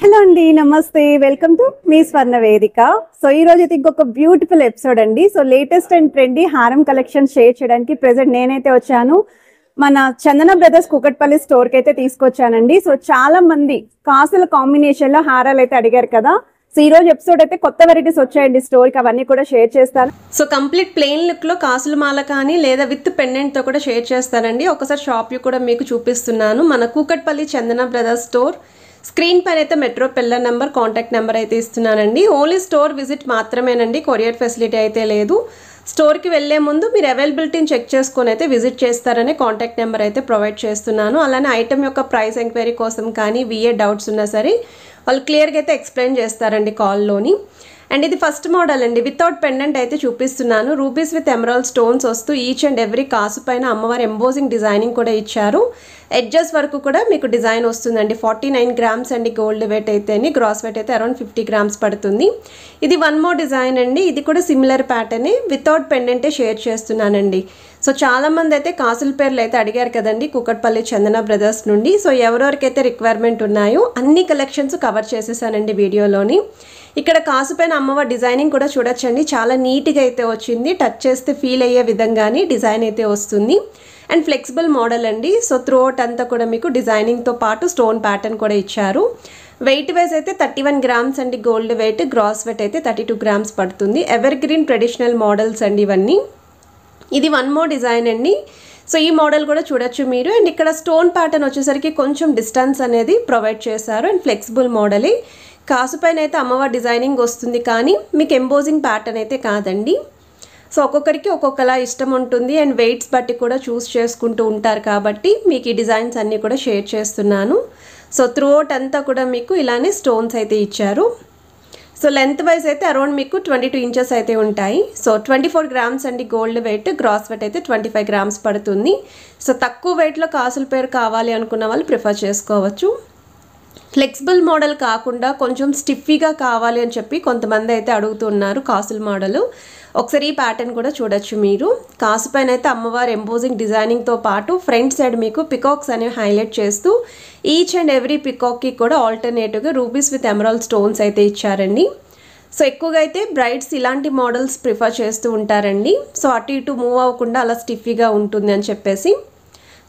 Hello అండి, నమస్తే. Welcome to me స్వర్ణ వేదిక. సో ఈ రోజు అయితే ఇంకొక బ్యూటిఫుల్ ఎపిసోడ్ అండి. సో లేటెస్ట్ అండ్ ట్రెండీ హారం కలెక్షన్ షేర్ చేయడానికి ప్రెసెంట్ నేనైతే వచ్చాను. మన చందన బ్రదర్స్ కుకట్పల్లి స్టోర్ కి అయితే తీసుకొచ్చానండి. సో చాలా మంది కాసుల కాంబినేషన్ లో హారాలు అయితే అడిగారు కదా. సో ఈ రోజు ఎపిసోడ్ అయితే కొత్త వెరైటీస్ వచ్చాయండి స్టోర్ కి, అవన్నీ కూడా షేర్ చేస్తాను. సో కంప్లీట్ ప్లెయిన్ లుక్ లో కాసుల మాల కానీ లేదా విత్ పెండెంట్ తో కూడా షేర్ చేస్తానండి. ఒకసారి షాప్ వ్యూ కూడా మీకు చూపిస్తున్నాను. మన Kukatpally Chandana brothers store screen పైన అయితే metro pillar number, contact number అయితే ఇస్తున్నానండి. ఓన్లీ స్టోర్ విజిట్ మాత్రమేనండి, కొరియర్ ఫెసిలిటీ అయితే లేదు. స్టోర్కి వెళ్ళే ముందు మీరు అవైలబిలిటీని చెక్ చేసుకొని అయితే విజిట్ చేస్తారనే కాంటాక్ట్ నెంబర్ అయితే ప్రొవైడ్ చేస్తున్నాను. అలానే ఐటమ్ యొక్క ప్రైస్ ఎంక్వైరీ కోసం కానీ విఏ డౌట్స్ ఉన్నా సరే వాళ్ళు క్లియర్గా అయితే ఎక్స్ప్లెయిన్ చేస్తారండి కాల్లోని. అండ్ ఇది ఫస్ట్ మోడల్ అండి, వితౌట్ పెండెంట్ అయితే చూపిస్తున్నాను. రూబీస్ విత్ ఎమరాల్డ్ స్టోన్స్ వస్తూ ఈచ్ అండ్ ఎవ్రీ కాసు పైన అమ్మవారి ఎంబోజింగ్ డిజైనింగ్ కూడా ఇచ్చారు. ఎడ్జెస్ వరకు కూడా మీకు డిజైన్ వస్తుందండి. 49 గ్రామ్స్ అండి గోల్డ్ వెయిట్ అయితేని, గ్రాస్ వెయిట్ అయితే అరౌండ్ 50 గ్రామ్స్ పడుతుంది. ఇది వన్ మోర్ డిజైన్ అండి, ఇది కూడా సిమిలర్ ప్యాటర్న్, వితౌట్ పెండెంటే షేర్ చేస్తున్నానండి. సో చాలామంది అయితే కాసుల పేర్లు అయితే అడిగారు కదండి కూకట్పల్లి చందన బ్రదర్స్ నుండి. సో ఎవరెవరికైతే రిక్వైర్మెంట్ ఉన్నాయో అన్ని కలెక్షన్స్ కవర్ చేసేసానండి వీడియోలోని. ఇక్కడ కాసు పైన అమ్మవారి డిజైనింగ్ కూడా చూడొచ్చండి, చాలా నీట్గా అయితే వచ్చింది. టచ్ చేస్తే ఫీల్ అయ్యే విధంగానే డిజైన్ అయితే వస్తుంది. అండ్ ఫ్లెక్సిబుల్ మోడల్ అండి. సో త్రూఅవుట్ అంతా కూడా మీకు డిజైనింగ్తో పాటు స్టోన్ ప్యాటర్న్ కూడా ఇచ్చారు. వెయిట్ వైజ్ అయితే 31 గ్రామ్స్ అండి గోల్డ్ వెయిట్, గ్రాస్ వెయిట్ అయితే 32 గ్రామ్స్ పడుతుంది. ఎవర్ గ్రీన్ ట్రెడిషనల్ మోడల్స్ అండి ఇవన్నీ. ఇది వన్ మోర్ డిజైన్ అండి. సో ఈ మోడల్ కూడా చూడొచ్చు మీరు. అండ్ ఇక్కడ స్టోన్ ప్యాటర్న్ వచ్చేసరికి కొంచెం డిస్టెన్స్ అనేది ప్రొవైడ్ చేశారు. అండ్ ఫ్లెక్సిబుల్ మోడలే, కాసు పైన అయితే అమ్మవారి డిజైనింగ్ వస్తుంది కానీ మీకు ఎంబోజింగ్ ప్యాటర్న్ అయితే కాదండి. సో ఒక్కొక్కరికి ఒక్కొక్కలా ఇష్టం ఉంటుంది అండ్ వెయిట్స్ బట్టి కూడా చూస్ చేసుకుంటూ ఉంటారు కాబట్టి మీకు ఈ డిజైన్స్ అన్నీ కూడా షేర్ చేస్తున్నాను. సో త్రూఅవుట్ అంతా కూడా మీకు ఇలానే స్టోన్స్ అయితే ఇచ్చారు. సో లెంత్ వైజ్ అయితే అరౌండ్ మీకు 22 ఇంచెస్ అయితే ఉంటాయి. సో 24 గ్రామ్స్ అండి గోల్డ్ వెయిట్, గ్రాస్ వెయిట్ అయితే 25 గ్రామ్స్ పడుతుంది. సో తక్కువ వెయిట్లో కాసుల పేరు కావాలి అనుకున్న వాళ్ళు ప్రిఫర్ చేసుకోవచ్చు. ఫ్లెక్సిబుల్ మోడల్ కాకుండా కొంచెం స్టిఫీగా కావాలి అని చెప్పి కొంతమంది అయితే అడుగుతున్నారు కాసుల మోడల్. ఒకసారి ఈ ప్యాటర్న్ కూడా చూడొచ్చు మీరు. కాసు పైన అయితే అమ్మవారి ఎంబోజింగ్ డిజైనింగ్తో పాటు ఫ్రంట్ సైడ్ మీకు పికాక్స్ అనేవి హైలైట్ చేస్తూ ఈచ్ అండ్ ఎవ్రీ పికాక్కి కూడా ఆల్టర్నేటివ్గా రూబీస్ విత్ ఎమరాల్డ్ స్టోన్స్ అయితే ఇచ్చారండి. సో ఎక్కువగా అయితే బ్రైడ్స్ ఇలాంటి మోడల్స్ ప్రిఫర్ చేస్తూ ఉంటారండి. సో అటు ఇటు మూవ్ అవ్వకుండా అలా స్టిఫీగా ఉంటుంది అని చెప్పేసి.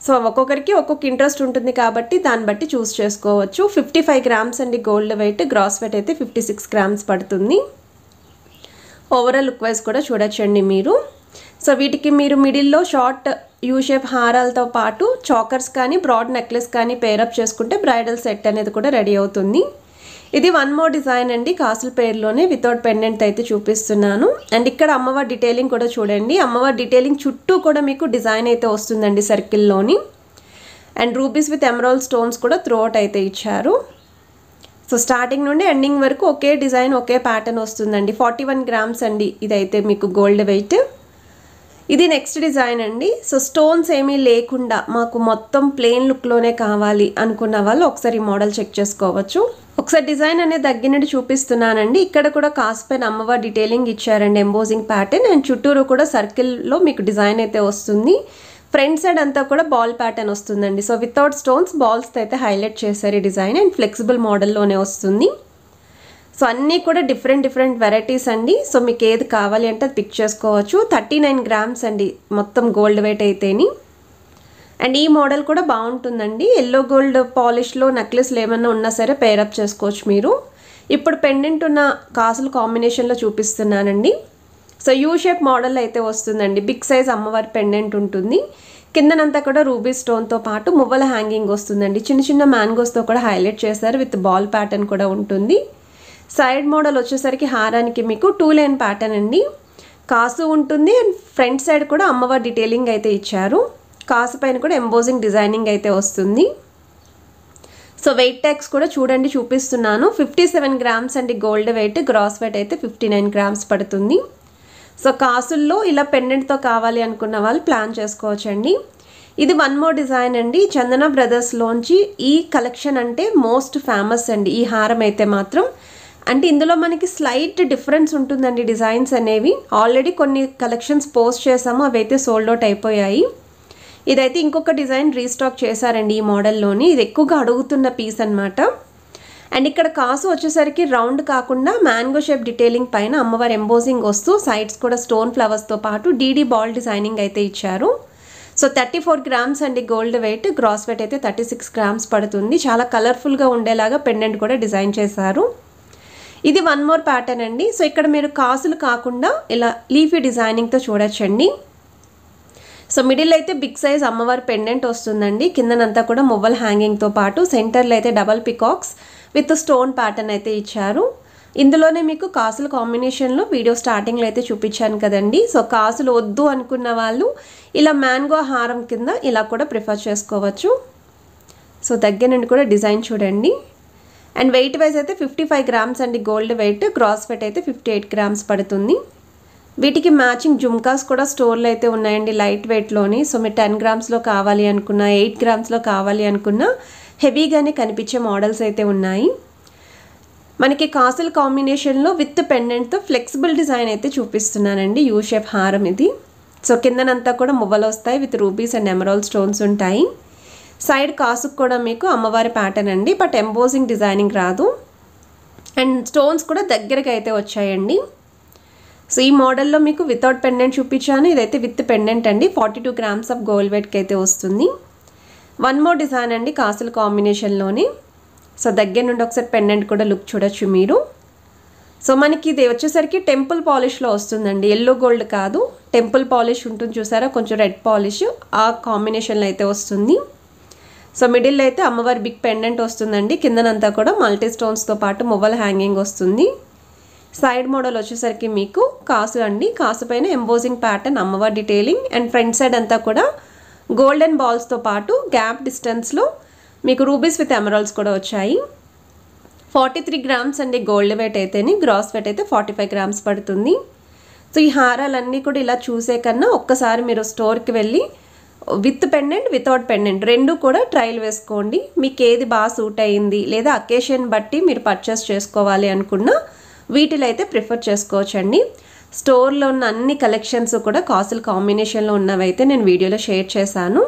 సో ఒక్కొక్కరికి ఒక్కొక్క ఇంట్రెస్ట్ ఉంటుంది కాబట్టి దాన్ని బట్టి చూస్ చేసుకోవచ్చు. 55 గ్రామ్స్ అండి గోల్డ్ వెయిట్, గ్రాస్ వెయిట్ అయితే 56 గ్రామ్స్ పడుతుంది. ఓవరాల్ లుక్ వైజ్ కూడా చూడొచ్చండి మీరు. సో వీటికి మీరు మిడిల్లో షార్ట్ యూ షేప్ హారాలతో పాటు చాకర్స్ కానీ బ్రాడ్ నెక్లెస్ కానీ పేరప్ చేసుకుంటే బ్రైడల్ సెట్ అనేది కూడా రెడీ అవుతుంది. ఇది వన్ మోర్ డిజైన్ అండి, కాసుల పేరులోనే వితౌట్ పెండెంట్ అయితే చూపిస్తున్నాను. అండ్ ఇక్కడ అమ్మవారి డీటెయిలింగ్ కూడా చూడండి. అమ్మవారి డీటెయిలింగ్ చుట్టూ కూడా మీకు డిజైన్ అయితే వస్తుందండి సర్కిల్లోని. And rubies with emerald stones కూడా త్రూఅవుట్ అయితే ఇచ్చారు. సో స్టార్టింగ్ నుండి ఎండింగ్ వరకు ఒకే డిజైన్ ఒకే ప్యాటర్న్ వస్తుందండి. 41 గ్రామ్స్ అండి ఇదైతే మీకు గోల్డ్ వెయిట్. ఇది నెక్స్ట్ డిజైన్ అండి. సో స్టోన్స్ ఏమీ లేకుండా మాకు మొత్తం ప్లెయిన్ లుక్లోనే కావాలి అనుకున్న వాళ్ళు ఒకసారి మోడల్ చెక్ చేసుకోవచ్చు. ఒకసారి డిజైన్ అనేది దగ్గర చూపిస్తున్నానండి. ఇక్కడ కూడా కాసు పైన అమ్మవారి డీటెయిలింగ్ ఇచ్చారండి, ఎంబోజింగ్ ప్యాటర్న్. అండ్ చుట్టూరు కూడా సర్కిల్లో మీకు డిజైన్ అయితే వస్తుంది. ఫ్రంట్ సైడ్ అంతా కూడా బాల్ ప్యాటర్న్ వస్తుందండి. సో వితౌట్ స్టోన్స్ బాల్స్తో అయితే హైలైట్ చేశారు ఈ డిజైన్. అండ్ ఫ్లెక్సిబుల్ మోడల్లోనే వస్తుంది. సో అన్నీ కూడా డిఫరెంట్ వెరైటీస్ అండి. సో మీకు ఏది కావాలి అంటే అది పిక్ చేసుకోవచ్చు. 39 గ్రామ్స్ అండి మొత్తం గోల్డ్ వెయిట్ అయితేని. అండ్ ఈ మోడల్ కూడా బాగుంటుందండి. ఎల్లో గోల్డ్ పాలిష్లో నెక్లెస్లు ఏమన్నా ఉన్నా సరే పేరప్ చేసుకోవచ్చు మీరు. ఇప్పుడు పెండెంట్ ఉన్న కాసుల కాంబినేషన్లో చూపిస్తున్నానండి. సో యూ షేప్ మోడల్ అయితే వస్తుందండి. బిగ్ సైజ్ అమ్మవారి పెండెంట్ ఉంటుంది. కిందనంతా కూడా రూబీ స్టోన్తో పాటు మువ్వల హ్యాంగింగ్ వస్తుందండి. చిన్న మ్యాంగోస్తో కూడా హైలైట్ చేశారు. విత్ బాల్ ప్యాటర్న్ కూడా ఉంటుంది. సైడ్ మోడల్ వచ్చేసరికి హారానికి మీకు 2 లైన్ ప్యాటర్న్ అండి. కాసు ఉంటుంది అండ్ ఫ్రంట్ సైడ్ కూడా అమ్మవారి డీటెయిలింగ్ అయితే ఇచ్చారు. కాసు పైన కూడా ఎంబోజింగ్ డిజైనింగ్ అయితే వస్తుంది. సో వెయిట్ ట్యాక్స్ కూడా చూడండి చూపిస్తున్నాను. 57 గ్రామ్స్ అండి గోల్డ్ వెయిట్, గ్రాస్ వెయిట్ అయితే 59 గ్రామ్స్ పడుతుంది. సో కాసుల్లో ఇలా పెండెంట్తో కావాలి అనుకున్న వాళ్ళు ప్లాన్ చేసుకోవచ్చండి. ఇది వన్ మోర్ డిజైన్ అండి. చందన బ్రదర్స్లోంచి ఈ కలెక్షన్ అంటే మోస్ట్ ఫేమస్ అండి ఈ హారం అయితే మాత్రం. అంటే ఇందులో మనకి స్లైట్ డిఫరెన్స్ ఉంటుందండి డిజైన్స్ అనేవి. ఆల్రెడీ కొన్ని కలెక్షన్స్ పోస్ట్ చేసాము, అవి అయితే సోల్డ్ అవుట్ అయిపోయాయి. ఇదైతే ఇంకొక డిజైన్ రీస్టాక్ చేశారండి ఈ మోడల్లోని. ఇది ఎక్కువగా అడుగుతున్న పీస్ అనమాట. అండ్ ఇక్కడ కాసు వచ్చేసరికి రౌండ్ కాకుండా మ్యాంగో షేప్ డీటెయిలింగ్ పైన అమ్మవారి ఎంబోజింగ్ వస్తూ సైడ్స్ కూడా స్టోన్ ఫ్లవర్స్తో పాటు డీడీ బాల్ డిజైనింగ్ అయితే ఇచ్చారు. సో 34 గ్రామ్స్ అండి గోల్డ్ వెయిట్, గ్రాస్ వెయిట్ అయితే 36 గ్రామ్స్ పడుతుంది. చాలా కలర్ఫుల్గా ఉండేలాగా పెండెంట్ కూడా డిజైన్ చేశారు. ఇది వన్ మోర్ ప్యాటర్న్ అండి. సో ఇక్కడ మీరు కాసులు కాకుండా ఇలా లీఫీ డిజైనింగ్తో చూడొచ్చండి. సో మిడిల్ అయితే బిగ్ సైజ్ అమ్మవారి పెండెంట్ వస్తుందండి. కిందనంతా కూడా మువ్వల్ హ్యాంగింగ్తో పాటు సెంటర్లో అయితే double peacocks with stone pattern అయితే ఇచ్చారు. ఇందులోనే మీకు కాసుల కాంబినేషన్లో వీడియో స్టార్టింగ్లో అయితే చూపించాను కదండి. సో కాసులు వద్దు అనుకున్న వాళ్ళు ఇలా మ్యాంగో హారం కింద ఇలా కూడా ప్రిఫర్ చేసుకోవచ్చు. సో దగ్గర నుండి కూడా డిజైన్ చూడండి. అండ్ వెయిట్ వైజ్ అయితే 55 గ్రామ్స్ అండి గోల్డ్ వెయిట్, గ్రాస్ వెయిట్ అయితే 58 గ్రామ్స్ పడుతుంది. వీటికి మ్యాచింగ్ జుమ్కాస్ కూడా స్టోర్లో అయితే ఉన్నాయండి లైట్ వెయిట్లోని. సో మీరు 10 గ్రామ్స్లో కావాలి అనుకున్నా, 8 గ్రామ్స్లో కావాలి అనుకున్నా హెవీగానే కనిపించే మోడల్స్ అయితే ఉన్నాయి. మనకి కాసుల కాంబినేషన్లో విత్ పెండెంట్తో ఫ్లెక్సిబుల్ డిజైన్ అయితే చూపిస్తున్నానండి. యూ షేప్ హారం ఇది. సో కిందనంతా కూడా మువ్వలు వస్తాయి with rubies and emerald stones ఉంటాయి. సైడ్ కాసుకు కూడా మీకు అమ్మవారి ప్యాటర్న్ అండి, బట్ ఎంబోజింగ్ డిజైనింగ్ రాదు. అండ్ స్టోన్స్ కూడా దగ్గరగా అయితే వచ్చాయండి. సో ఈ మోడల్లో మీకు వితౌట్ పెండెంట్ చూపించాను, ఇదైతే విత్ పెండెంట్ అండి. 42 గ్రామ్స్ ఆఫ్ గోల్డ్ వెయిట్కి అయితే వస్తుంది. వన్ మోర్ డిజైన్ అండి కాసుల కాంబినేషన్లోనే. సో దగ్గర నుండి ఒకసారి పెండెంట్ కూడా లుక్ చూడొచ్చు మీరు. సో మనకి ఇది వచ్చేసరికి టెంపుల్ పాలిష్లో వస్తుందండి, ఎల్లో గోల్డ్ కాదు, టెంపుల్ పాలిష్ ఉంటుంది చూసారా, కొంచెం రెడ్ పాలిష్, ఆ కాంబినేషన్లో అయితే వస్తుంది. సో మిడిల్ అయితే అమ్మవారి బిగ్ పెండెంట్ వస్తుందండి. కిందనంతా కూడా మల్టీ స్టోన్స్తో పాటు మువ్వల హ్యాంగింగ్ వస్తుంది. సైడ్ మోడల్ వచ్చేసరికి మీకు కాసు అండి, కాసు పైన ఎంబోజింగ్ ప్యాటర్న్ అమ్మవారి డీటెయిలింగ్. అండ్ ఫ్రంట్ సైడ్ అంతా కూడా గోల్డెన్ బాల్స్తో పాటు గ్యాప్ డిస్టెన్స్లో మీకు రూబీస్ విత్ ఎమరాల్డ్స్ కూడా వచ్చాయి. 43 గ్రామ్స్ అండి గోల్డ్ వెయిట్ అయితేనే, గ్రాస్ వెయిట్ అయితే 45 గ్రామ్స్ పడుతుంది. సో ఈ హారాలన్నీ కూడా ఇలా చూసే కన్నా ఒక్కసారి మీరు స్టోర్కి వెళ్ళి విత్ పెండెంట్ వితౌట్ పెండెంట్ రెండు కూడా ట్రయల్ వేసుకోండి. మీకు ఏది బాగా సూట్ అయ్యింది, లేదా అకేషన్ బట్టి మీరు పర్చేస్ చేసుకోవాలి అనుకున్నా వీటిలో అయితే ప్రిఫర్ చేసుకోవచ్చండి. స్టోర్లో ఉన్న అన్ని కలెక్షన్స్ కూడా కాసుల కాంబినేషన్లో ఉన్నవైతే నేను వీడియోలో షేర్ చేశాను.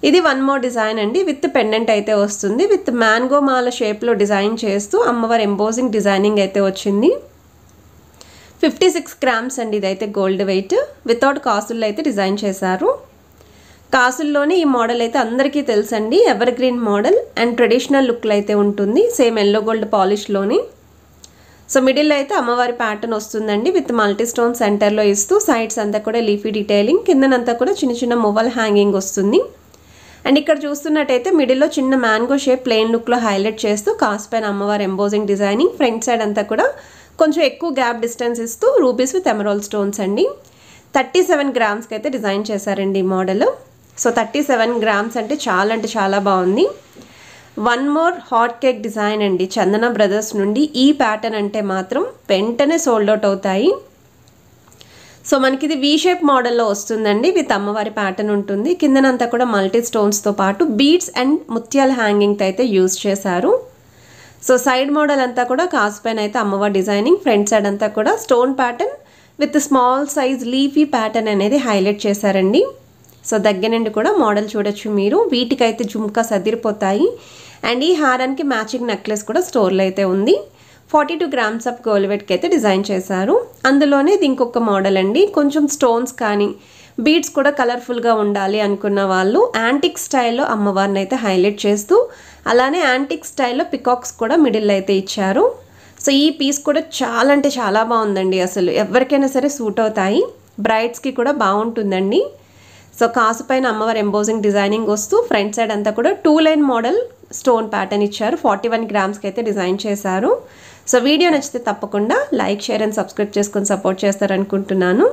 ఇది వన్ మోర్ డిజైన్ అండి, విత్ పెండెంట్ అయితే వస్తుంది, విత్ మ్యాంగో మాల షేప్లో డిజైన్ చేస్తూ అమ్మవారి ఎంబోజింగ్ డిజైనింగ్ అయితే వచ్చింది. 56 గ్రామ్స్ అండి ఇదైతే గోల్డ్ వెయిట్, వితౌట్ కాసుల్లో అయితే డిజైన్ చేశారు. కాసుల్లోనే ఈ మోడల్ అయితే అందరికీ తెలుసండి, evergreen model and traditional లుక్లో అయితే ఉంటుంది, సేమ్ ఎల్లో గోల్డ్ పాలిష్లోని. సో మిడిల్ అయితే అమ్మవారి ప్యాటర్న్ వస్తుందండి, విత్ మల్టీ స్టోన్ సెంటర్లో ఇస్తూ సైడ్స్ అంతా కూడా లీఫీ డీటెయిలింగ్, కిందనంతా కూడా చిన్న చిన్న మువ్వల్ హ్యాంగింగ్ వస్తుంది. అండ్ ఇక్కడ చూస్తున్నట్టయితే మిడిల్లో చిన్న మ్యాంగో షేప్ ప్లెయిన్ లుక్లో హైలైట్ చేస్తూ కాసు పైన అమ్మవారి ఎంబోజింగ్ డిజైనింగ్, ఫ్రంట్ సైడ్ అంతా కూడా కొంచెం ఎక్కువ గ్యాప్ డిస్టెన్స్ ఇస్తూ రూబీస్ విత్ ఎమరాల్డ్ స్టోన్స్ అండి. 37 గ్రామ్స్కి అయితే డిజైన్ చేశారండి ఈ మోడల్. సో 37 గ్రామ్స్ అంటే చాలా బాగుంది. One more hot cake design అండి చందన బ్రదర్స్ నుండి. ఈ ప్యాటర్న్ అంటే మాత్రం వెంటనే సోల్డ్ అవుట్ అవుతాయి. సో మనకి ఇది వీ షేప్ మోడల్లో వస్తుందండి, విత్ అమ్మవారి ప్యాటర్న్ ఉంటుంది. కిందనంతా కూడా మల్టీ స్టోన్స్తో పాటు బీడ్స్ అండ్ ముత్యాల హ్యాంగింగ్తో అయితే యూజ్ చేశారు. సో సైడ్ మోడల్ అంతా కూడా కాసు పైన అయితే అమ్మవారి డిజైనింగ్, ఫ్రంట్ సైడ్ అంతా కూడా stone pattern with small size leafy pattern అనేది హైలైట్ చేశారండి. సో దగ్గర నుండి కూడా మోడల్ చూడొచ్చు మీరు. వీటికైతే జుమ్కా సదిరిపోతాయి. అండ్ ఈ హారానికి మ్యాచింగ్ నెక్లెస్ కూడా స్టోర్లో అయితే ఉంది. 42 గ్రామ్స్ ఆఫ్ గోల్డ్ వెయిట్కి అయితే డిజైన్ చేశారు. అందులోనే ఇది ఇంకొక మోడల్ అండి, కొంచెం స్టోన్స్ కానీ బీడ్స్ కూడా కలర్ఫుల్గా ఉండాలి అనుకున్న వాళ్ళు యాంటిక్ స్టైల్లో అమ్మవారిని అయితే హైలైట్ చేస్తూ, అలానే యాంటిక్ స్టైల్లో పికాక్స్ కూడా మిడిల్ అయితే ఇచ్చారు. సో ఈ పీస్ కూడా చాలా అంటే చాలా బాగుందండి, అసలు ఎవరికైనా సరే సూట్ అవుతాయి, బ్రైడ్స్కి కూడా బాగుంటుందండి. సో కాసు పైన అమ్మవారి ఎంబోజింగ్ డిజైనింగ్ వస్తూ ఫ్రంట్ సైడ్ అంతా కూడా 2 లైన్ మోడల్ స్టోన్ ప్యాటర్న్ ఇచ్చారు. 41 గ్రామ్స్కి అయితే డిజైన్ చేశారు. సో వీడియో నచ్చితే తప్పకుండా లైక్, షేర్ అండ్ సబ్స్క్రైబ్ చేసుకొని సపోర్ట్ చేస్తారనుకుంటున్నాను.